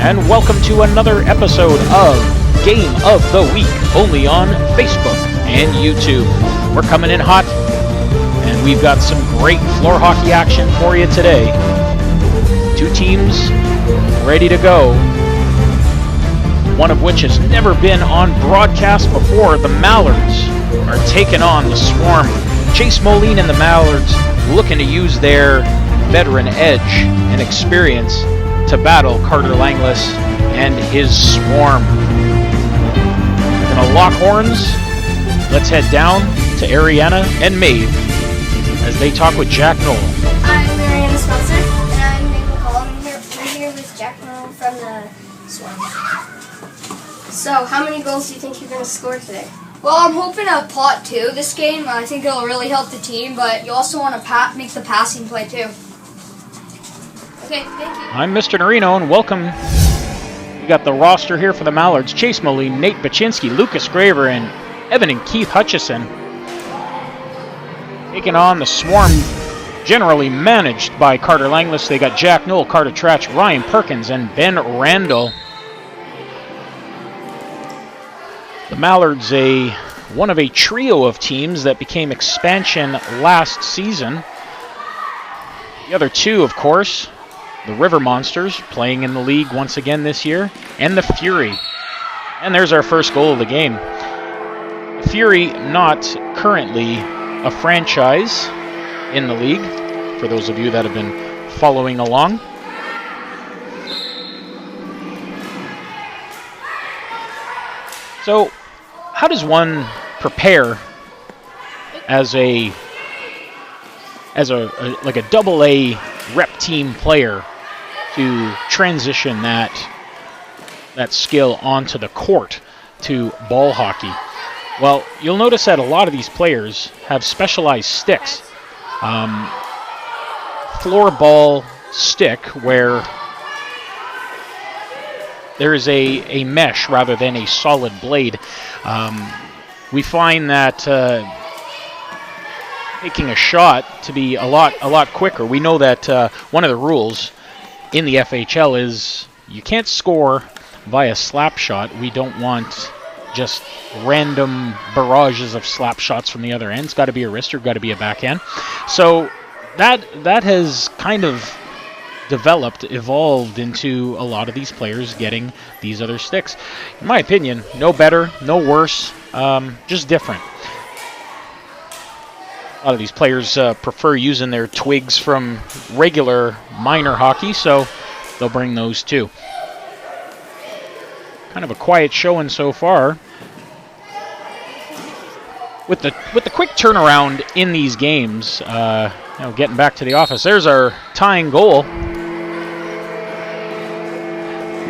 and welcome to another episode of Game of the Week, only on Facebook and YouTube. We're coming in hot, and we've got some great floor hockey action for you today. Two teams ready to go, one of which has never been on broadcast before. The Mallards are taking on the Swarm. Chase Moline and the Mallards looking to use their veteran edge and experience to battle Carter Langlis and his Swarm. We're going to lock horns. Let's head down to Ariana and Maeve as they talk with Jack Knoll. I'm Ariana Spencer, and I'm Maeve McCollum. We're here with Jack Knoll from the Swarm. So, how many goals do you think you're going to score today? Well, I'm hoping a pot too. This game, I think it'll really help the team, but you also want to make the passing play too. Okay, thank you. I'm Mr. Norino, and welcome. We got the roster here for the Mallards. Chase Moline, Nate Baczynski, Lucas Graver, and Evan and Keith Hutchison. Taking on the Swarm, generally managed by Carter Langlis. They got Jack Knoll, Carter Trach, Ryan Perkins, and Ben Randall. The Mallards, one of a trio of teams that became expansion last season. The other two, of course, the River Monsters, playing in the league once again this year, and the Fury. And there's our first goal of the game. The Fury, not currently a franchise in the league, for those of you that have been following along. So, how does one prepare as a like a double A rep team player to transition that skill onto the court to ball hockey? Well, you'll notice that a lot of these players have specialized sticks. Floor ball stick where there is a mesh rather than a solid blade. We find that taking a shot to be a lot quicker. We know that one of the rules in the FHL is you can't score via slap shot. We don't want just random barrages of slap shots from the other end. It's got to be a wrister, got to be a backhand. So that has kind of evolved into a lot of these players getting these other sticks. In my opinion, no better, no worse, just different. A lot of these players prefer using their twigs from regular minor hockey, so they'll bring those too. Kind of a quiet showing so far. With the quick turnaround in these games, getting back to the office, there's our tying goal.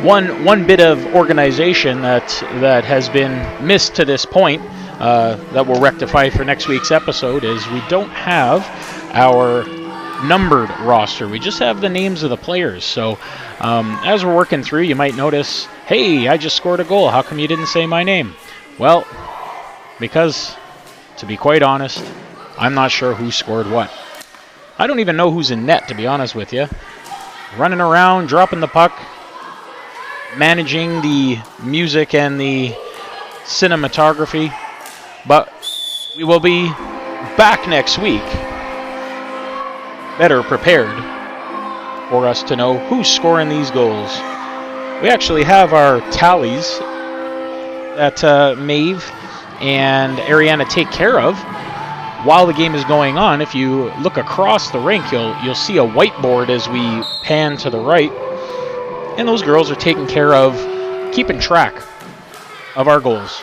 One bit of organization that has been missed to this point that we'll rectify for next week's episode is we don't have our numbered roster. We just have the names of the players. So as we're working through, you might notice, hey, I just scored a goal. How come you didn't say my name? Well, because, to be quite honest, I'm not sure who scored what. I don't even know who's in net, to be honest with you. Running around, dropping the puck, managing the music and the cinematography. But we will be back next week, better prepared for us to know who's scoring these goals. We actually have our tallies that Maeve and Ariana take care of while the game is going on. If you look across the rink, you'll see a whiteboard as we pan to the right. And those girls are taking care of keeping track of our goals.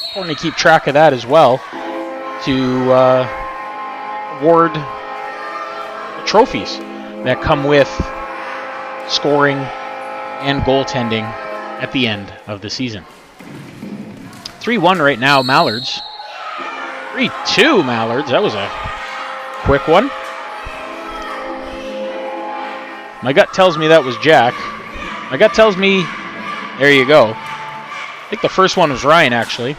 Important to keep track of that as well to award the trophies that come with scoring and goaltending at the end of the season. 3-1 right now, Mallards. 3-2 Mallards. That was a quick one. My gut tells me that was Jack. My gut tells me, there you go. I think the first one was Ryan, actually.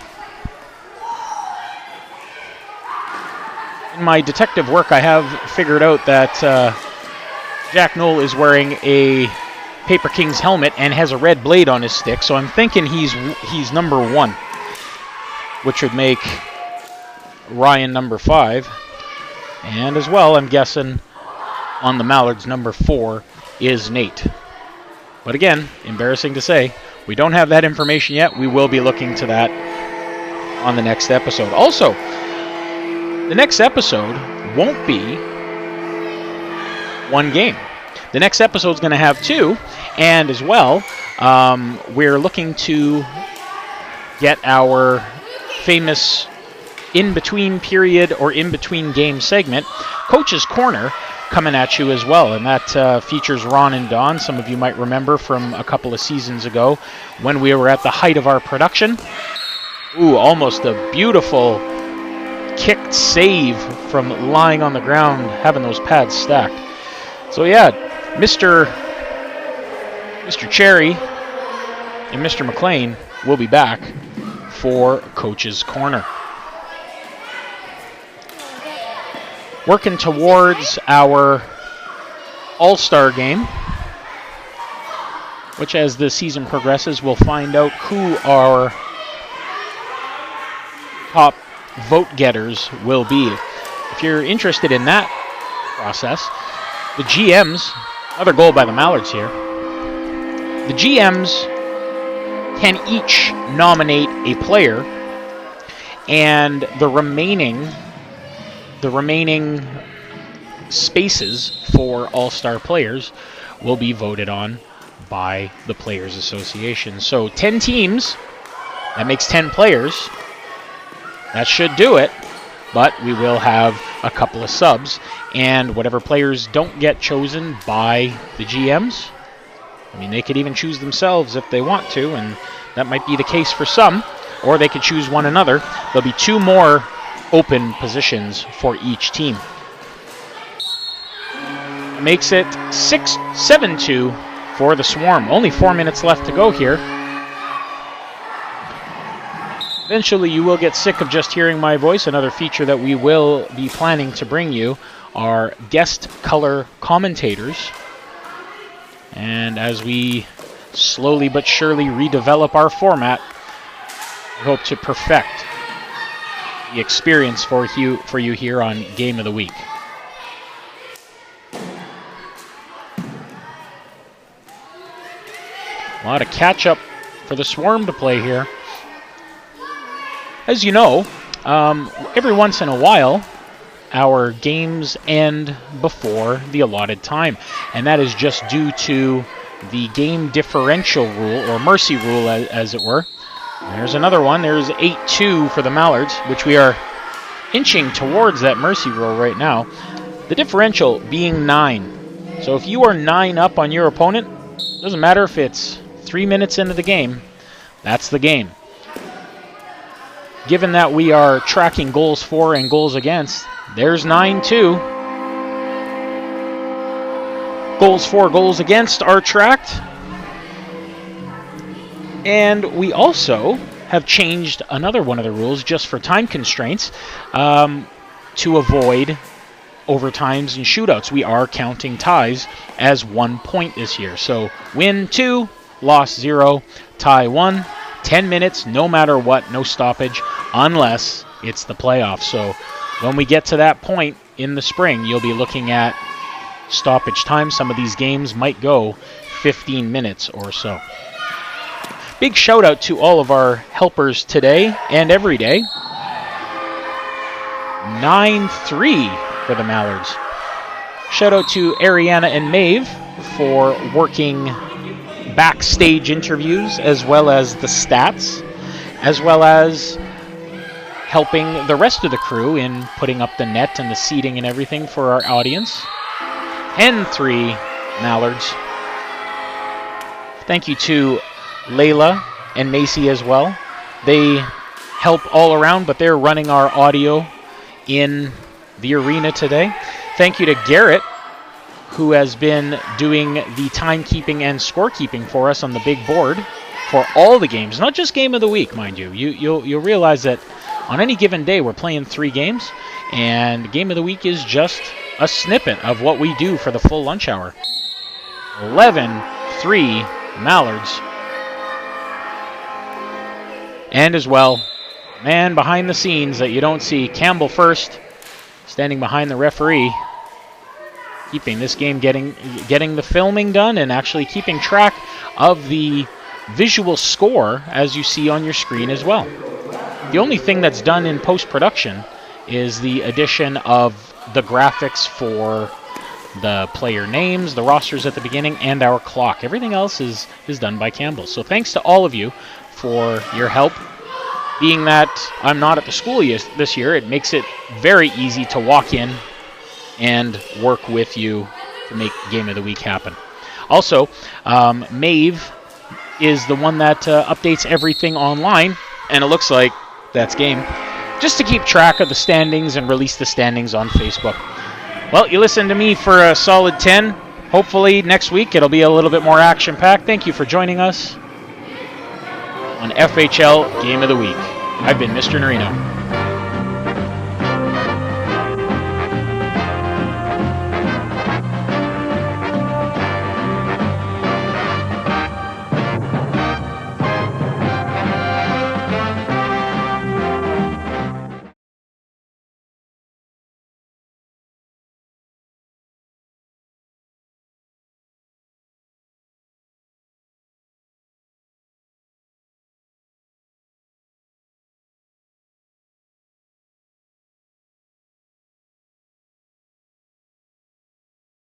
In my detective work, I have figured out that Jack Knoll is wearing a Paper King's helmet and has a red blade on his stick, so I'm thinking he's number 1, which would make Ryan number 5. And as well, I'm guessing on the Mallards, number 4 is Nate. But again, embarrassing to say, we don't have that information yet. We will be looking to that on the next episode. Also, the next episode won't be 1 game. The next episode is going to have 2, and as well, we're looking to get our famous in-between period or in-between game segment, Coach's Corner, coming at you as well, and that features Ron and Don. Some of you might remember from a couple of seasons ago when we were at the height of our production. Ooh, almost a beautiful kicked save from lying on the ground, having those pads stacked. So yeah, Mr. Cherry and Mr. McLean will be back for Coach's Corner. Working towards our All-Star game, which as the season progresses, we'll find out who our top vote getters will be. If you're interested in that process, the GMs, another goal by the Mallards here, the GMs can each nominate a player, and the remaining spaces for All-Star players will be voted on by the Players Association. So 10 teams, that makes 10 players. That should do it, but we will have a couple of subs, and whatever players don't get chosen by the GMs, I mean, they could even choose themselves if they want to, and that might be the case for some, or they could choose one another. There'll be 2 more open positions for each team. Makes it 7-2 for the Swarm. Only 4 minutes left to go here. Eventually you will get sick of just hearing my voice. Another feature that we will be planning to bring you are guest color commentators. And as we slowly but surely redevelop our format, we hope to perfect the experience for you here on Game of the Week. A lot of catch-up for the Swarm to play here. As you know, every once in a while, our games end before the allotted time, and that is just due to the game differential rule, or mercy rule as it were. There's another one. There's 8-2 for the Mallards, which we are inching towards that mercy rule right now. The differential being 9. So if you are 9 up on your opponent, doesn't matter if it's 3 minutes into the game, that's the game. Given that we are tracking goals for and goals against, there's 9-2. Goals for, goals against are tracked. And we also have changed another one of the rules just for time constraints to avoid overtimes and shootouts. We are counting ties as 1 point this year. So win 2, loss 0, tie 1, 10 minutes, no matter what, no stoppage, unless it's the playoffs. So when we get to that point in the spring, you'll be looking at stoppage time. Some of these games might go 15 minutes or so. Big shout out to all of our helpers today and every day. 9-3 for the Mallards. Shout out to Ariana and Maeve for working backstage interviews as well as the stats, as well as helping the rest of the crew in putting up the net and the seating and everything for our audience. 10-3 Mallards. Thank you to Layla and Macy as well. They help all around, but they're running our audio in the arena today. Thank you to Garrett, who has been doing the timekeeping and scorekeeping for us on the big board for all the games, not just Game of the Week, mind you. You'll realize that on any given day we're playing 3 games, and Game of the Week is just a snippet of what we do for the full lunch hour. 11 3 Mallards. And as well, man behind the scenes that you don't see, Campbell first, standing behind the referee, keeping this game, getting the filming done and actually keeping track of the visual score as you see on your screen as well. The only thing that's done in post-production is the addition of the graphics for the player names, the rosters at the beginning, and our clock. Everything else is done by Campbell. So thanks to all of you for your help. Being that I'm not at the school this year, it makes it very easy to walk in and work with you to make Game of the Week happen. Also, Maeve is the one that updates everything online, and it looks like that's game, just to keep track of the standings and release the standings on Facebook. Well, you listened to me for a solid 10. Hopefully next week it'll be a little bit more action-packed. Thank you for joining us on FHL Game of the Week. I've been Mr. Norino.